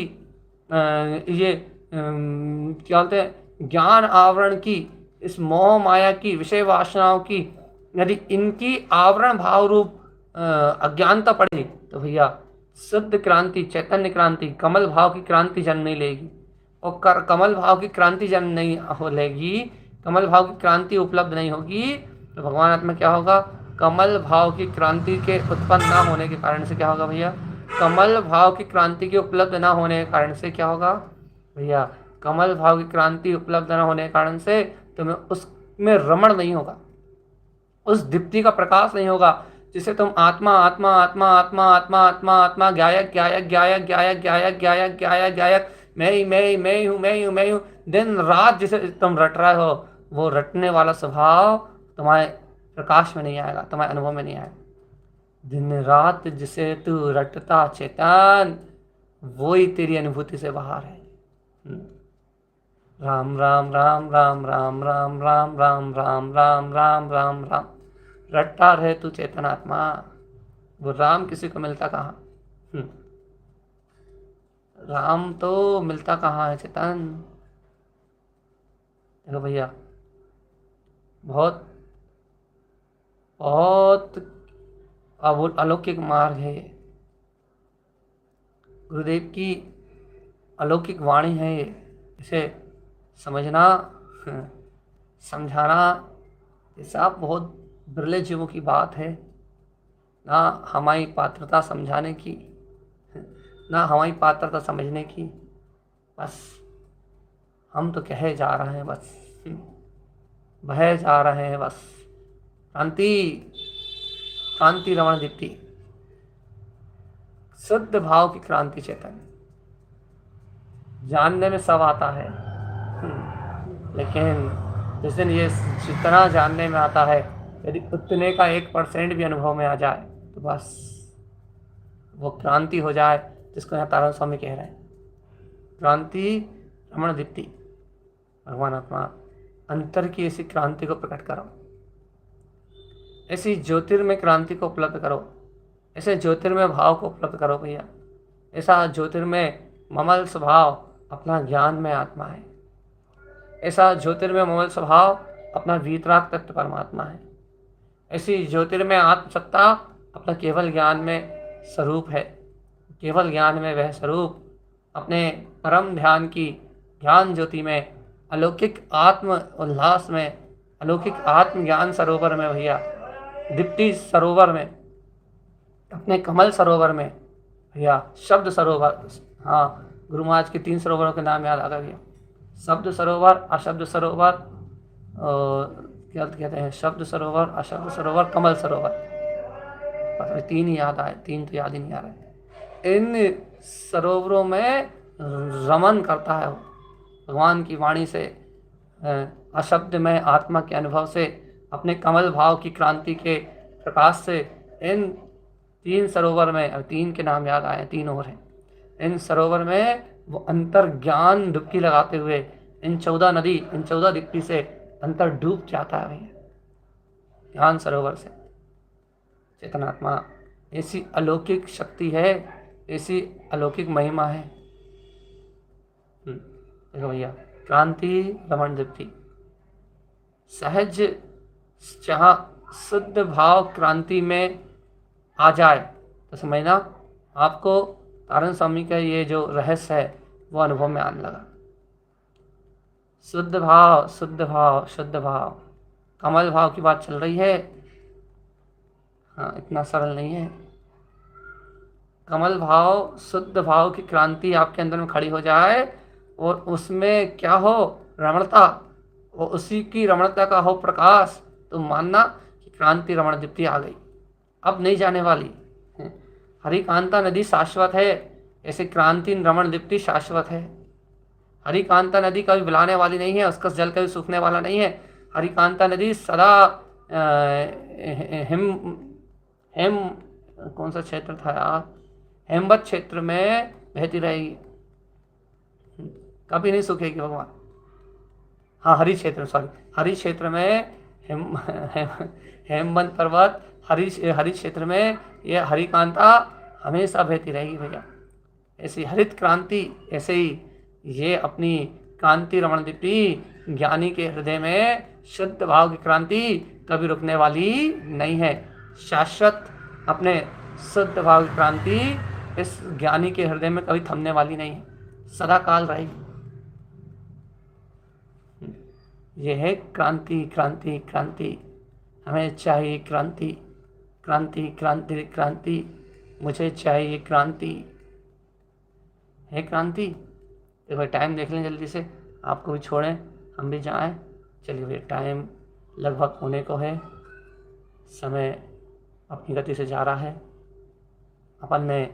ये क्या बोलते हैं, ज्ञान आवरण की, इस मोह माया की, विषय वासनाओं की, यदि इनकी आवरण भाव रूप अज्ञानता पड़ेगी, तो भैया शुद्ध क्रांति, चैतन्य क्रांति, कमल भाव की क्रांति जन्म नहीं लेगी। और कमल भाव की क्रांति जन्म नहीं हो लेगी, कमल भाव की क्रांति उपलब्ध नहीं होगी, तो भगवान आत्मा क्या होगा? कमल भाव की क्रांति के उत्पन्न ना होने के कारण से क्या होगा भैया? कमल भाव की क्रांति के उपलब्ध ना होने के कारण से क्या होगा भैया? कमल भाव की क्रांति उपलब्ध ना होने के कारण से तुम्हें उसमें रमण नहीं होगा, उस दीप्ति का प्रकाश नहीं होगा, जिसे तुम आत्मा आत्मा आत्मा आत्मा आत्मा आत्मा आत्मा गायक गायक गायक गायक गायक गायक गायक गायक मैं ही मैं ही मैं ही हूँ मैं ही हूँ मैं ही हूँ, दिन रात जिसे तुम रट रहे हो, वो रटने वाला स्वभाव तुम्हारे प्रकाश में नहीं आएगा, तुम्हारे अनुभव में नहीं आएगा। दिन रात जिसे तू रटता चेतन, वो ही तेरी अनुभूति से बाहर है। राम राम राम राम राम राम राम राम राम राम राम राम राम रटता रहे तू चेतनात्मा। वो राम किसी को मिलता कहाँ? राम तो मिलता कहाँ है चेतन? देखो भैया, बहुत बहुत अलौकिक मार्ग है ये, गुरुदेव की अलौकिक वाणी है ये। इसे समझना, समझाना, ये सब बहुत बिरले जीवों की बात है। ना हमारी पात्रता समझाने की, ना हमारी पात्रता समझने की, बस हम तो कहे जा रहे हैं, बस बहे जा रहे हैं, बस क्रांति क्रांति रमण दीप्ति, शुद्ध भाव की क्रांति चेतन। जानने में सब आता है, लेकिन जिस दिन ये जितना जानने में आता है, यदि उतने का 1% भी अनुभव में आ जाए, तो बस वो क्रांति हो जाए, जिसको यहाँ तारण स्वामी कह रहे हैं, क्रांति रमण दीप्ति। भगवान आत्मा अंतर की ऐसी क्रांति को प्रकट करो, ऐसी ज्योतिर्मय क्रांति को उपलब्ध करो, ऐसे ज्योतिर्मय भाव को उपलब्ध करो भैया। ऐसा ज्योतिर्मय ममल स्वभाव अपना ज्ञान में आत्मा है, ऐसा ज्योतिर्मय ममल स्वभाव अपना वीतराग तत्व परमात्मा है, ऐसी ज्योतिर्मय आत्मसत्ता अपना केवल ज्ञान में स्वरूप है। केवल ज्ञान में वह स्वरूप अपने परम ध्यान की ज्ञान ज्योति में अलौकिक आत्म उल्लास में, अलौकिक आत्मज्ञान सरोवर में भैया, दीप्ति सरोवर में, अपने कमल सरोवर में भैया, शब्द सरोवर। हाँ, गुरु महाराज के 3 सरोवरों के नाम याद आ गए भैया, शब्द सरोवर, अशब्द सरोवर, और क्या कहते हैं, शब्द सरोवर, अशब्द सरोवर, कमल सरोवर। बस 3 ही याद आए, 3 तो याद ही नहीं आ रहे। इन सरोवरों में रमन करता है वो, भगवान की वाणी से, अशब्द में आत्मा के अनुभव से, अपने कमल भाव की क्रांति के प्रकाश से। इन 3 सरोवर में, अब 3 के नाम याद आए, 3 और हैं। इन सरोवर में वो अंतर ज्ञान डुबकी लगाते हुए इन 14 दीप्ति से अंतर डूब जाता है भैया, ज्ञान सरोवर से। चेतनात्मा ऐसी अलौकिक शक्ति है, ऐसी अलौकिक महिमा है। देखो भैया, क्रांति रमण दीप्ति, सहज जहाँ शुद्ध भाव क्रांति में आ जाए तो समझना आपको तारण स्वामी का ये जो रहस्य है वो अनुभव में आने लगा। शुद्ध भाव, शुद्ध भाव, शुद्ध भाव, कमल भाव की बात चल रही है। हाँ, इतना सरल नहीं है। कमल भाव, शुद्ध भाव की क्रांति आपके अंदर में खड़ी हो जाए और उसमें क्या हो, रमणता, और उसी की रमणता का हो प्रकाश, तो मानना कि क्रांति रमण दीप्ति आ गई, अब नहीं जाने वाली। हरिकांता नदी शाश्वत है, ऐसे क्रांति रमण दीप्ति शाश्वत है। हरिकांता नदी कभी बुलाने वाली नहीं है, उसका जल कभी सूखने वाला नहीं है। हरिकांता नदी सदा हिम हेम कौन सा क्षेत्र था यार, हेमवत क्षेत्र में बहती रहेगी, कभी नहीं सूखेगी भगवान। हाँ, हरि क्षेत्र, सॉरी, हरि क्षेत्र में हेमवंत पर्वत, हरि क्षेत्र में ये हरिकांता हमेशा बहती रहेगी भैया। ऐसी हरित क्रांति, ऐसे ही ये अपनी क्रांति रमण दीप्ति, ज्ञानी के हृदय में शुद्ध भाव की क्रांति कभी रुकने वाली नहीं है। शाश्वत अपने शुद्ध भाव की क्रांति इस ज्ञानी के हृदय में कभी थमने वाली नहीं है, सदा काल रहेगी। यह है क्रांति, क्रांति, क्रांति, हमें चाहिए क्रांति, क्रांति, क्रांति, क्रांति, मुझे चाहिए क्रांति। है क्रांति। देखो टाइम देख लें जल्दी से, आपको भी छोड़ें, हम भी जाएं। चलिए भैया, टाइम लगभग होने को है, समय अपनी गति से जा रहा है। अपन ने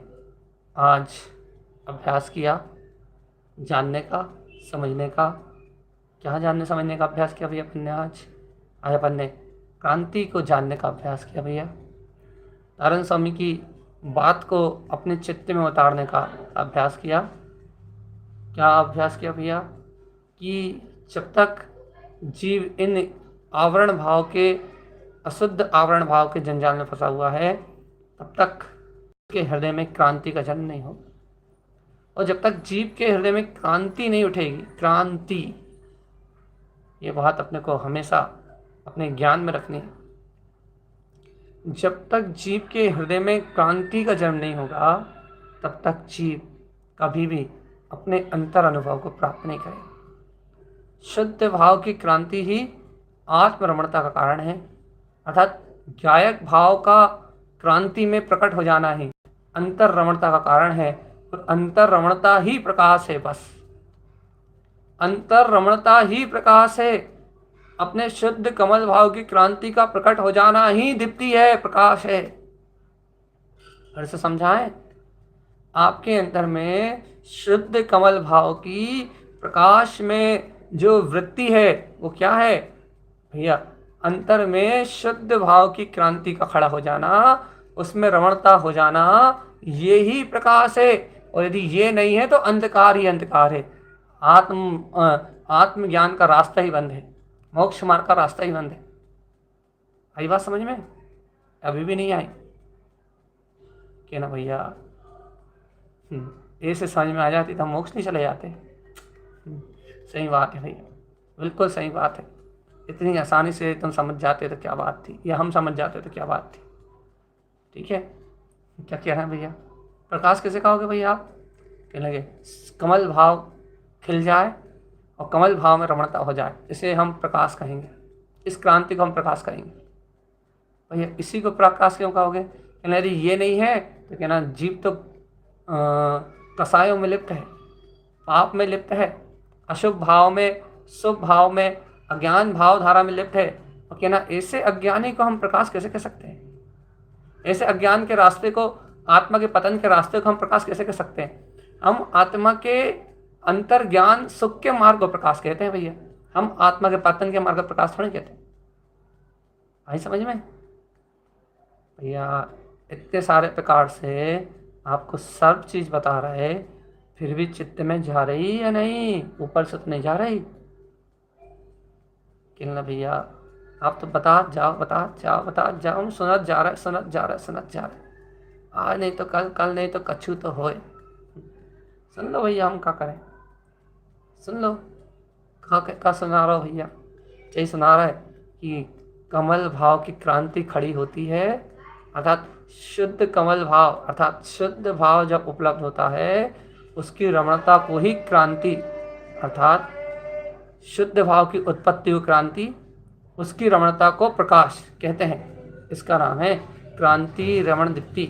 आज अभ्यास किया जानने का, समझने का। क्या जानने समझने का अभ्यास किया भैया अपन ने आज अपन ने क्रांति को जानने का अभ्यास किया भैया। तारण स्वामी की बात को अपने चित्त में उतारने का अभ्यास किया। क्या अभ्यास किया भैया कि जब तक जीव इन आवरण भाव के, अशुद्ध आवरण भाव के जंजाल में फंसा हुआ है, तब तक के हृदय में क्रांति का जन्म नहीं होगा। और जब तक जीव के हृदय में क्रांति नहीं उठेगी, क्रांति, ये बात अपने को हमेशा अपने ज्ञान में रखनी है। जब तक जीव के हृदय में क्रांति का जन्म नहीं होगा, तब तक जीव कभी भी अपने अंतर अनुभव को प्राप्त नहीं करेगा। शुद्ध भाव की क्रांति ही आत्मरमणता का कारण है, अर्थात गायक भाव का क्रांति में प्रकट हो जाना ही अंतर रमणता का कारण है। और अंतर रमणता ही प्रकाश है, बस अंतर रमणता ही प्रकाश है। अपने शुद्ध कमल भाव की क्रांति का प्रकट हो जाना ही दीप्ति है, प्रकाश है। फिर से समझाएं, आपके अंदर में शुद्ध कमल भाव की प्रकाश में जो वृत्ति है वो क्या है भैया, अंतर में शुद्ध भाव की क्रांति का खड़ा हो जाना, उसमें रमणता हो जाना, ये ही प्रकाश है। और यदि ये नहीं है तो अंधकार ही अंधकार है। आत्मज्ञान का रास्ता ही बंद है, मोक्ष मार्ग का रास्ता ही बंद है। आई बात समझ में? अभी भी नहीं आई कि ना भैया? ऐसे समझ में आ जाती तो हम मोक्ष नहीं चले जाते। सही बात है भैया, बिल्कुल सही बात है। इतनी आसानी से तुम समझ जाते तो क्या बात थी, या हम समझ जाते तो क्या बात थी। ठीक है, क्या कह रहे हैं भैया? प्रकाश कैसे कहोगे भैया आप? कहने लगे कमल भाव खिल जाए और कमल भाव में रमणता हो जाए, इसे हम प्रकाश कहेंगे, इस क्रांति को हम प्रकाश कहेंगे। भैया इसी को प्रकाश क्यों कहोगे? कहना यदि ये नहीं है तो कहना जीव तो कसायों में लिप्त है, पाप में लिप्त है, अशुभ भाव में, शुभ भाव में, अज्ञान भाव धारा में लिप्त है। और कहना ऐसे अज्ञानी को हम प्रकाश कैसे कह सकते हैं? ऐसे अज्ञान के रास्ते को, आत्मा के पतन के रास्ते को हम प्रकाश कैसे कह सकते हैं? हम आत्मा के अंतर ज्ञान सुख के मार्ग को प्रकाश कहते हैं भैया, हम आत्मा के पतन के मार्ग को प्रकाश थोड़ी कहते हैं। आई समझ में भैया? इतने सारे प्रकार से आपको सब चीज बता रहे, फिर भी चित्त में जा रही या नहीं? ऊपर से तो नहीं जा रही। कहना भैया आप तो बता जाओ, बता जाओ, बता जाओ, हम सुनत जा रहे, सुनत जा रहे, सुनत जा रहे, आज नहीं तो कल, कल नहीं तो कछु तो होए। सुन लो भैया, हम क्या करें? सुन लो का सुना रहा हो भैया? यही सुना रहा है कि कमल भाव की क्रांति खड़ी होती है, अर्थात शुद्ध कमल भाव, अर्थात शुद्ध भाव जब उपलब्ध होता है, उसकी रमणता को ही क्रांति, अर्थात शुद्ध भाव की उत्पत्ति को क्रांति, उसकी रमणता को प्रकाश कहते हैं। इसका नाम है क्रांति रमण दीप्ति।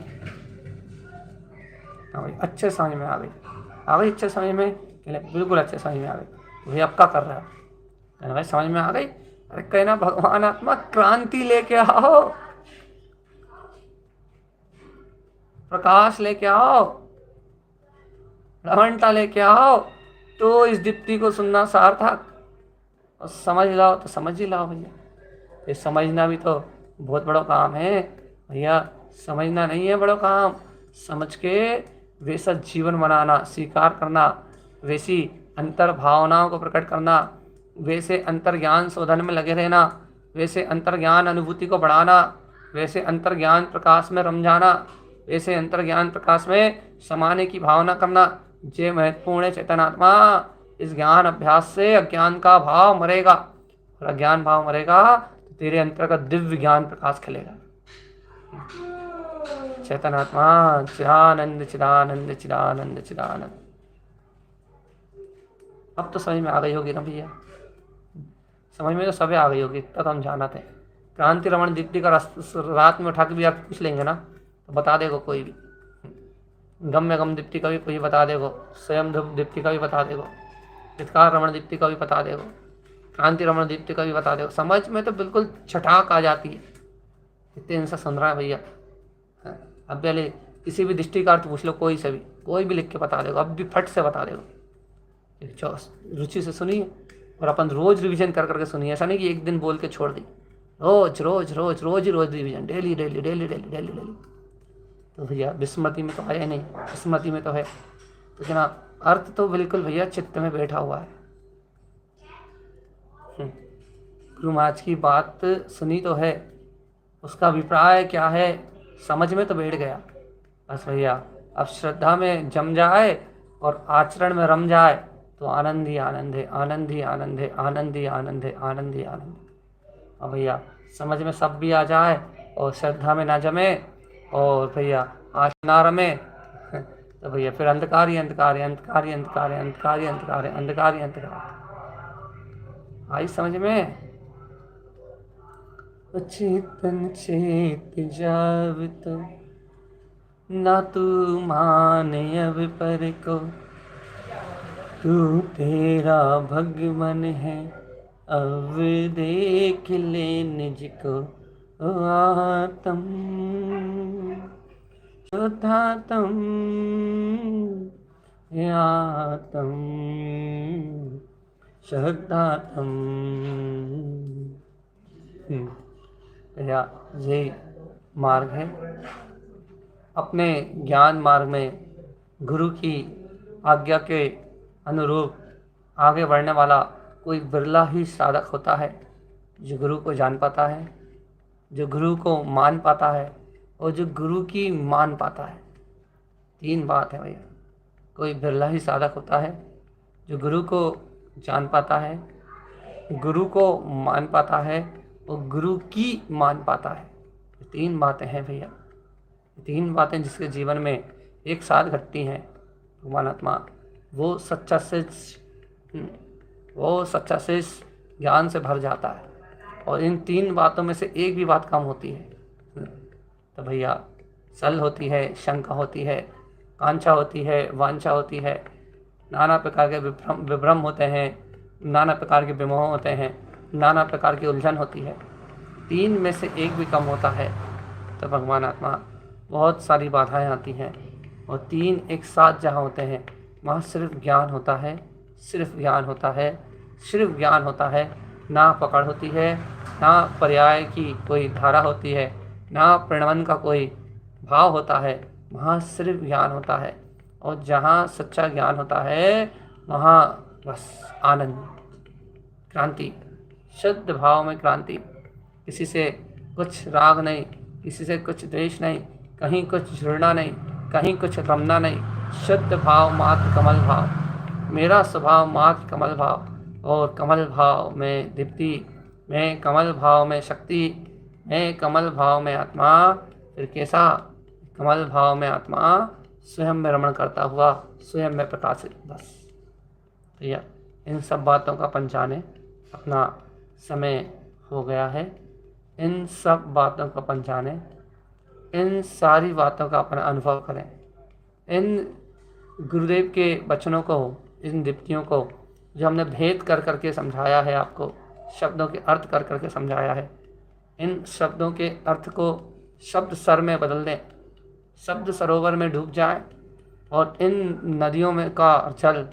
अच्छे समझ में आ गई? आ गई अच्छे समझ में? बिल्कुल अच्छे समझ में आ गई। भैया अब क्या कर रहा है? भाई समझ में आ गई? अरे कहना भगवान आत्मा क्रांति लेके आओ, प्रकाश लेके आओ, रमणता लेके आओ, तो इस दीप्ति को सुनना सार्थक। और समझ लाओ तो समझ ही लाओ भैया। ये समझना भी तो बहुत बड़ा काम है भैया, समझना नहीं है बड़ा काम, समझ के वैसा जीवन बनाना, स्वीकार करना, वैसी अंतर भावनाओं को प्रकट करना, वैसे अंतर ज्ञान शोधन में लगे रहना, वैसे अंतर ज्ञान अनुभूति को बढ़ाना, वैसे अंतर ज्ञान प्रकाश में रम जाना, वैसे अंतर ज्ञान प्रकाश में समाने की भावना करना। ये महत्वपूर्ण है चेतनात्मा। इस ज्ञान अभ्यास से अज्ञान का भाव मरेगा, और अज्ञान भाव मरेगा तो तेरे अंतर का दिव्य ज्ञान प्रकाश खिलेगा। चेतनात्मा चिदानंद चिदानंद चिदानंद चिदानंद। अब तो समझ में आ गई होगी ना भैया? समझ में तो सभी आ गई होगी, इतना तो हम जाना थे। क्रांति रमण दीप्ति का रात में उठा के भी आप पूछ लेंगे ना तो बता देगा कोई भी। गम्य गम दीप्ति का भी कोई बता देगा, स्वयं दीप्ति का भी बता देगा, चित्कार रमण दीप्ति का भी बता देगा, क्रांति रमण दीप्ति का भी बता देगा। समझ में तो बिल्कुल छटाक आ जाती है। इतने इनसे सुन रहा है भैया। अब पहले किसी भी दृष्टि का अर्थ पूछ लो, कोई से भी, कोई भी लिख के बता देगा, अब भी फट से बता देगा। रुचि से सुनिए और अपन रोज रिवीजन कर करके सुनिए। ऐसा नहीं कि एक दिन बोल के छोड़ दी, रोज रोज रोज रोज ही रोज revision, daily daily daily daily daily daily. तो भैया विस्मृति में तो है नहीं, स्मृति में तो है। तो क्या अर्थ तो बिल्कुल भैया चित्त में बैठा हुआ है। गुरु महाराज की बात सुनी तो है, उसका अभिप्राय क्या है समझ में तो बैठ गया। बस भैया अब श्रद्धा में जम जाए और आचरण में रम जाए तो आनंद ही आनंद है, आनंद ही आनंद है, आनंद ही आनंद है, आनंद ही आनंद है। अब भैया समझ में सब भी आ जाए और श्रद्धा में ना जमे और भैया आचरण ना रमे तो भैया फिर अंधकार ही अंधकार है, अंधकार ही अंधकार है, अंधकार ही अंधकार है, अंधकार ही अंधकार। आई समझ में? चेतन चेत जावित ना तू माने अब पर को, तू तेरा भगवन है अब देख ले निज को। आत्म शुद्धात्म आत्म शुद्धात्म। यही मार्ग है। अपने ज्ञान मार्ग में गुरु की आज्ञा के अनुरूप आगे बढ़ने वाला कोई बिरला ही साधक होता है जो गुरु को जान पाता है, जो गुरु को मान पाता है और जो गुरु की मान पाता है। तीन बात है भैया। कोई बिरला ही साधक होता है जो गुरु को जान पाता है, गुरु को मान पाता है और गुरु की मान पाता है। तीन बातें हैं भैया। तीन बातें जिसके जीवन में एक साथ घटती हैं भगवान आत्मा, वो सच्चा सच वो सच्चा शेष ज्ञान से भर जाता है। और इन 3 बातों में से एक भी बात कम होती है तो भैया सल होती है, शंका होती है, कांक्षा होती है, वांछा होती है, नाना प्रकार के विभ्रम होते हैं, नाना प्रकार के विमोह होते हैं, नाना प्रकार की उलझन होती है। 3 में से एक भी कम होता है तो भगवान आत्मा बहुत सारी बाधाएं आती हैं। और 3 एक साथ जहाँ होते हैं वहाँ सिर्फ ज्ञान होता है, सिर्फ ज्ञान होता है, सिर्फ ज्ञान होता है। ना पकड़ होती है, ना पर्याय की कोई धारा होती है, ना प्रणवन का कोई भाव होता है, वहाँ सिर्फ ज्ञान होता है। और जहाँ सच्चा ज्ञान होता है वहाँ बस आनंद, क्रांति, शुद्ध भाव में क्रांति। किसी से कुछ राग नहीं, किसी से कुछ द्वेष नहीं, कहीं कुछ झुरना नहीं, कहीं कुछ रमना नहीं। शुद्ध भाव मात्र कमल भाव, मेरा स्वभाव मात्र कमल भाव। और कमल भाव में दीप्ति, मैं कमल भाव में शक्ति, मैं कमल भाव में आत्मा। फिर कैसा? कमल भाव में आत्मा स्वयं में रमण करता हुआ, स्वयं में प्रकाशित। बस भैया इन सब बातों का पंचाने अपना समय हो गया है। इन सब बातों का पंचाने, इन सारी बातों का अपना अनुभव करें। इन गुरुदेव के वचनों को, इन दीप्तियों को जो हमने भेद कर करके समझाया है, आपको शब्दों के अर्थ कर करके समझाया है, इन शब्दों के अर्थ को शब्द सर में बदल दें, शब्द सरोवर में डूब जाएं और इन नदियों में का जल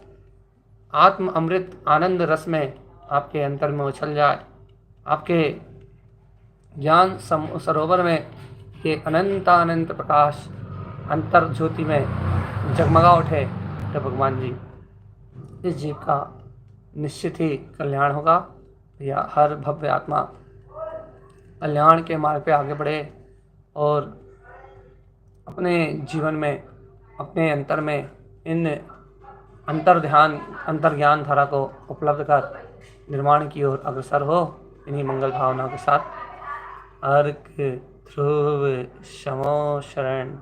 आत्म अमृत आनंद रस में आपके अंतर में उछल जाए। आपके ज्ञान सरोवर में ये अनंत प्रकाश अंतर ज्योति में जगमगा उठे तो भगवान जी इस जीव का निश्चित ही कल्याण होगा। या हर भव्य आत्मा कल्याण के मार्ग पे आगे बढ़े और अपने जीवन में, अपने अंतर में इन अंतर ज्ञान धारा को उपलब्ध कर निर्माण की ओर अग्रसर हो। इन्हीं मंगल भावना के साथ अर्क ध्रुव शमो शरण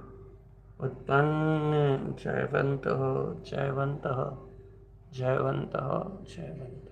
उत्पन्न। जयवंत हो, जयवंत हो, जयवंत हो, जयवंत।